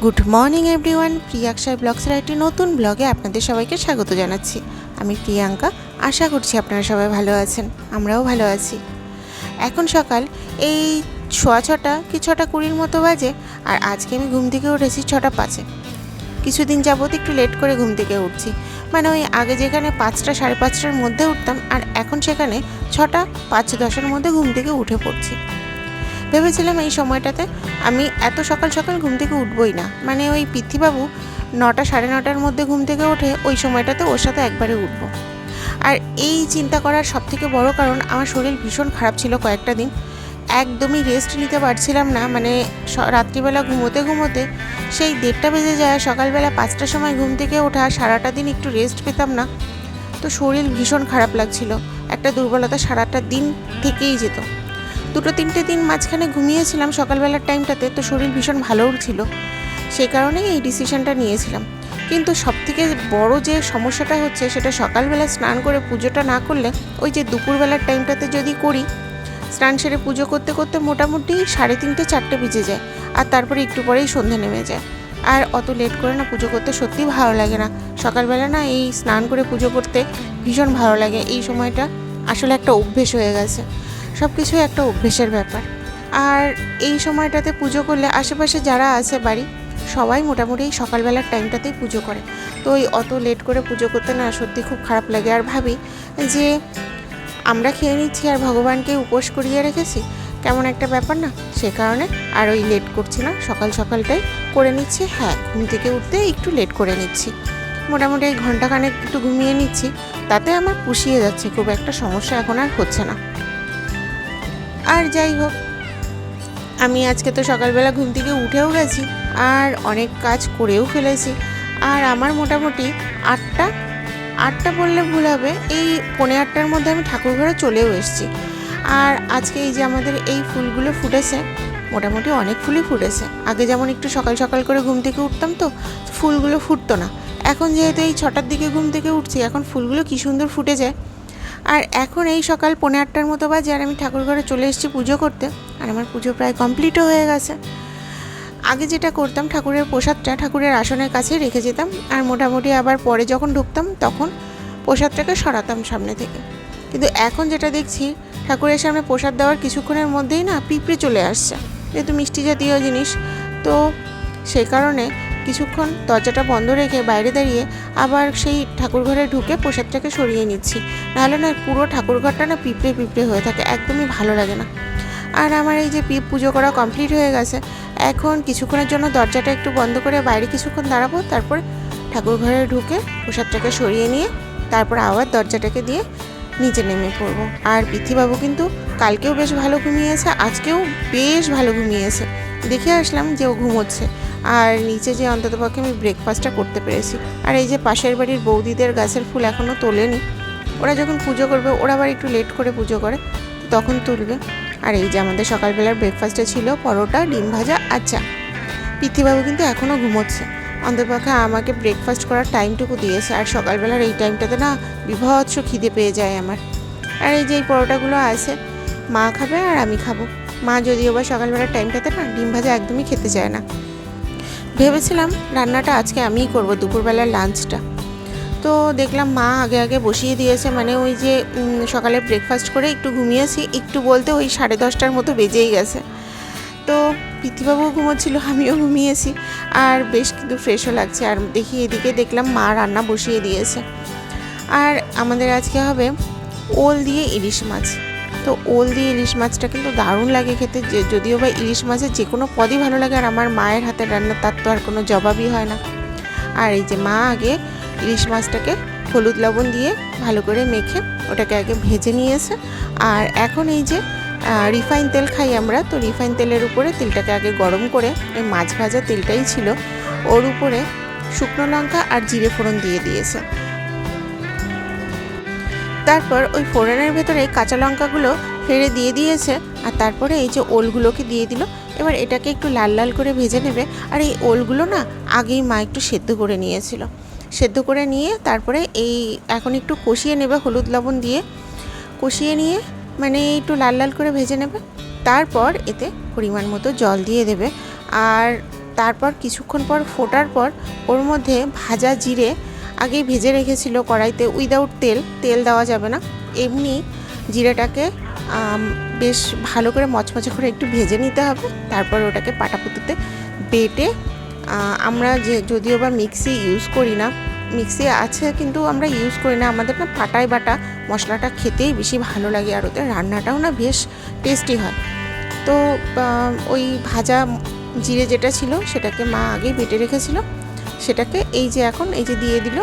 Good morning everyone, প্রিয়াঙ্কার ব্লগসের একটি নতুন ব্লগে আপনাদের সবাইকে স্বাগত জানাচ্ছি। আমি প্রিয়াঙ্কা, আশা করছি আপনারা সবাই ভালো আছেন, আমরাও ভালো আছি। এখন সকাল এই 6:30 কি 6:20 মতো বাজে, আর আজকে আমি ঘুম থেকে উঠেছি 6:05। কিছুদিন যাবত একটু লেট করে ঘুম থেকে উঠছি, মানে ওই আগে যেখানে 5টা সাড়ে 5টার মধ্যে উঠতাম, আর এখন সেখানে 6টা 5:10-এর মধ্যে ঘুম থেকে উঠে পড়ছি। ভেবেছিলাম এই সময়টাতে আমি এত সকাল সকাল ঘুম থেকে উঠবই না, মানে ওই পৃথ্বীবাবু 9টা সাড়ে 9টার মধ্যে ঘুম থেকে ওঠে, ওই সময়টাতে ওর সাথে একবারে উঠবো। আর এই চিন্তা করার সবথেকে বড় কারণ, আমার শরীর ভীষণ খারাপ ছিল কয়েকটা দিন, একদমই রেস্ট নিতে পারছিলাম না। মানে রাত্রিবেলা ঘুমোতে ঘুমোতে সেই 1:30 বেজে যায়, সকালবেলা 5টার সময় ঘুম থেকে ওঠা, সারাটা দিন একটু রেস্ট পেতাম না, তো শরীর ভীষণ খারাপ লাগছিল, একটা দুর্বলতা সারাটা দিন থেকেই যেত। 2-3টে দিন মাঝখানে ঘুমিয়েছিলাম সকালবেলার টাইমটাতে, তো শরীর ভীষণ ভালোও ছিল, সেই কারণেই এই ডিসিশনটা নিয়েছিলাম। কিন্তু সবথেকে বড় যে সমস্যাটা হচ্ছে, সেটা সকালবেলা স্নান করে পুজোটা না করলে, ওই যে দুপুরবেলার টাইমটাতে যদি করি, স্নান সেরে পুজো করতে করতে মোটামুটি 3:30 4টে বেজে যায়, আর তারপরে একটু পরেই সন্ধে নেমে যায়। আর অত লেট করে না পুজো করতে সত্যিই ভালো লাগে না। সকালবেলা না এই স্নান করে পুজো করতে ভীষণ ভালো লাগে। এই সময়টা আসলে একটা অভ্যেস হয়ে গেছে, সব কিছুই একটা অভ্যেসের ব্যাপার। আর এই সময়টাতে পুজো করলে আশেপাশে যারা আছে বাড়ি, সবাই মোটামুটি এই সকালবেলার টাইমটাতেই পুজো করে, তো ওই অত লেট করে পুজো করতে না সত্যি খুব খারাপ লাগে। আর ভাবি যে আমরা খেয়ে নিচ্ছি আর ভগবানকে উপোস করিয়ে রেখেছি, কেমন একটা ব্যাপার না, সে কারণে আর ওই লেট করছি না, সকাল সকালটাই করে নিচ্ছি। হ্যাঁ, ঘুম থেকে উঠতে একটু লেট করে নিচ্ছি, মোটামুটি এই ঘন্টাখানেক একটু ঘুমিয়ে নিচ্ছি, তাতে আমার পুষিয়ে যাচ্ছে, খুব একটা সমস্যা এখন আর হচ্ছে না। আর যাই হোক, আমি আজকে তো সকালবেলা ঘুম থেকে উঠেও গেছি, আর অনেক কাজ করেও ফেলেছি। আর আমার মোটামুটি 8টা বললে ভুল হবে, এই 8:45-টার মধ্যে আমি ঠাকুর ঘরে চলেও এসেছি। আর আজকে এই যে আমাদের এই ফুলগুলো ফুটেছে, মোটামুটি অনেক ফুলই ফুটেছে। আগে যেমন একটু সকাল সকাল করে ঘুম থেকে উঠতাম, তো ফুলগুলো ফুটতো না। এখন যেহেতু এই 6টার দিকে ঘুম থেকে উঠছি, এখন ফুলগুলো কী সুন্দর ফুটে যায়। আর এখন এই সকাল 8:45-টার মতো বাজে, আর আমি ঠাকুর ঘরে চলে এসেছি পুজো করতে, আর আমার পুজো প্রায় কমপ্লিটও হয়ে গেছে। আগে যেটা করতাম, ঠাকুরের প্রসাদটা ঠাকুরের আসনের কাছেই রেখে যেতাম, আর মোটামুটি আবার পরে যখন ঢুকতাম তখন প্রসাদটাকে সরাতাম সামনে থেকে। কিন্তু এখন যেটা দেখছি, ঠাকুরের সামনে প্রসাদ দেওয়ার কিছুক্ষণের মধ্যেই না পিঁপড়ে চলে আসছে, যেহেতু মিষ্টি জাতীয় জিনিস, তো সেই কারণে কিছুক্ষণ দরজাটা বন্ধ রেখে বাইরে দাঁড়িয়ে আবার সেই ঠাকুরঘরে ঢুকে প্রসাদটাকে সরিয়ে নিচ্ছি, নাহলে না পুরো ঠাকুরঘরটা না পিঁপড়ে পিঁপড়ে হয়ে থাকে, একদমই ভালো লাগে না। আর আমার এই যে পুজো করা কমপ্লিট হয়ে গেছে, এখন কিছুক্ষণের জন্য দরজাটা একটু বন্ধ করে বাইরে কিছুক্ষণ দাঁড়াবো, তারপর ঠাকুরঘরে ঢুকে প্রসাদটাকে সরিয়ে নিয়ে তারপর আবার দরজাটাকে দিয়ে নিচে নেমে পড়বো। আর পৃথ্বীবাবু কিন্তু কালকেও বেশ ভালো ঘুমিয়েছে, আজকেও বেশ ভালো ঘুমিয়েছে, দেখে আসলাম যে ও ঘুমোচ্ছে। আর নিচে যে অন্ততপক্ষে আমি ব্রেকফাস্টটা করতে পেরেছি। আর এই যে পাশের বাড়ির বৌদিদের গাছের ফুল এখনও তোলেনি, ওরা যখন পুজো করবে, ওরা আবার একটু লেট করে পুজো করে, তখন তুলবে। আর এই যে আমাদের সকালবেলার ব্রেকফাস্টে ছিল পরোটা, ডিম ভাজা আর চা। পৃথ্বীবাবু কিন্তু এখনও ঘুমোচ্ছে, অন্ততপক্ষে আমাকে ব্রেকফাস্ট করার টাইমটুকু দিয়েছে। আর সকালবেলার এই টাইমটাতে না বিভৎস খিদে পেয়ে যায় আমার। আর এই যে এই পরোটাগুলো আছে, মা খাবে আর আমি খাবো। মা যদিও বা সকালবেলার টাইমটাতে না ডিম ভাজা একদমই খেতে চায় না। ভেবেছিলাম রান্নাটা আজকে আমিই করব, দুপুরবেলার লাঞ্চটা, তো দেখলাম মা আগে আগে বসিয়ে দিয়েছে। মানে ওই যে সকালে ব্রেকফাস্ট করে একটু ঘুমিয়েছি, একটু বলতে ওই 10:30-টার মতো বেজেই গেছে। তো পৃথ্বীবাবুও ঘুমোচ্ছিল, আমিও ঘুমিয়েছি, আর বেশ কিন্তু ফ্রেশও লাগছে। আর দেখি এদিকে দেখলাম মা রান্না বসিয়ে দিয়েছে। আর আমাদের আজকে হবে ওল দিয়ে ইলিশ মাছ। তো ওল দিয়ে ইলিশ মাছটা কিন্তু দারুণ লাগে খেতে, যদিও বা ইলিশ মাছের যে কোনো পদই ভালো লাগে, আর আমার মায়ের হাতের রান্না তার তো আর কোনো জবাবই হয় না। আর এই যে মা আগে ইলিশ মাছটাকে হলুদ লবণ দিয়ে ভালো করে মেখে ওটাকে আগে ভেজে নিয়েছে। আর এখন এই যে রিফাইন তেল খাই আমরা, তো রিফাইন তেলের উপরে তেলটাকে আগে গরম করে, এই মাছ ভাজা তেলটাই ছিল, ওর উপরে শুকনো লঙ্কা আর জিরে ফোড়ন দিয়ে দিয়েছে। তারপর ওই ফোড়নের ভেতরে কাঁচা লঙ্কাগুলো ফেড়ে দিয়ে দিয়েছে, আর তারপরে এই যে ওলগুলোকে দিয়ে দিল। এবার এটাকে একটু লাল লাল করে ভেজে নেবে। আর এই ওলগুলো না আগেই মা একটু সেদ্ধ করে নিয়েছিল, সেদ্ধ করে নিয়ে তারপরে এই এখন একটু কষিয়ে নেবে হলুদ লবণ দিয়ে, কষিয়ে নিয়ে মানে একটু লাল লাল করে ভেজে নেবে। তারপর এতে পরিমাণ মতো জল দিয়ে দেবে। আর তারপর কিছুক্ষণ পর ফোটার পর ওর মধ্যে ভাজা জিরে আগেই ভেজে রেখেছিল কড়াইতে উইদাউট তেল দেওয়া যাবে না, এমনি জিরেটাকে বেশ ভালো করে মচমচে করে একটু ভেজে নিতে হবে। তারপর ওটাকে পাটাপুতুতে বেটে আমরা যদিও বা মিক্সি ইউজ করি না, মিক্সি আছে কিন্তু আমরা ইউজ করি না, আমাদের না পাটায় বাটা মশলাটা খেতেই বেশি ভালো লাগে, আর ওতে রান্নাটাও না বেশ টেস্টি হয়। তো ওই ভাজা জিরে যেটা ছিল সেটাকে মা আগেই বেটে রেখেছিল, সেটাকে এই যে এখন এই যে দিয়ে দিল।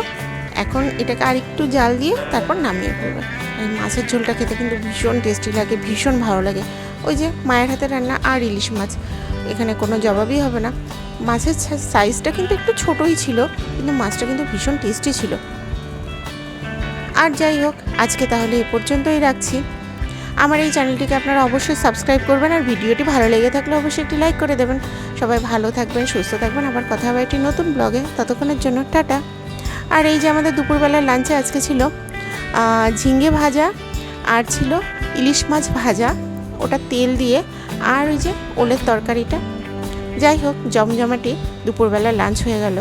এখন এটাকে আর একটু জাল দিয়ে তারপর নামিয়ে ফেলবে। এই মাছের ঝোলটা খেতে কিন্তু ভীষণ টেস্টি লাগে, ভীষণ ভালো লাগে। ওই যে মায়ের হাতে রান্না আর ইলিশ মাছ, এখানে কোনো জবাবই হবে না। মাছের সাইজটা কিন্তু একটু ছোটোই ছিল, কিন্তু মাছটা কিন্তু ভীষণ টেস্টি ছিল। আর যাই হোক, আজকে তাহলে এ পর্যন্তই রাখছি। আমার এই চ্যানেলটিকে আপনারা অবশ্যই সাবস্ক্রাইব করবেন, আর ভিডিওটি ভালো লেগে থাকলে অবশ্যই একটি লাইক করে দেবেন। সবাই ভালো থাকবেন, সুস্থ থাকবেন, আবার কথা হবে একটি নতুন ব্লগে। ততক্ষণের জন্য টাটা। আর এই যে আমাদের দুপুরবেলার লাঞ্চে আজকে ছিল ঝিঙে ভাজা আর ছিল ইলিশ মাছ ভাজা, ওটা তেল দিয়ে, আর ওই যে ওলের তরকারিটা। যাই হোক, জমজমাটি দুপুরবেলার লাঞ্চ হয়ে গেল।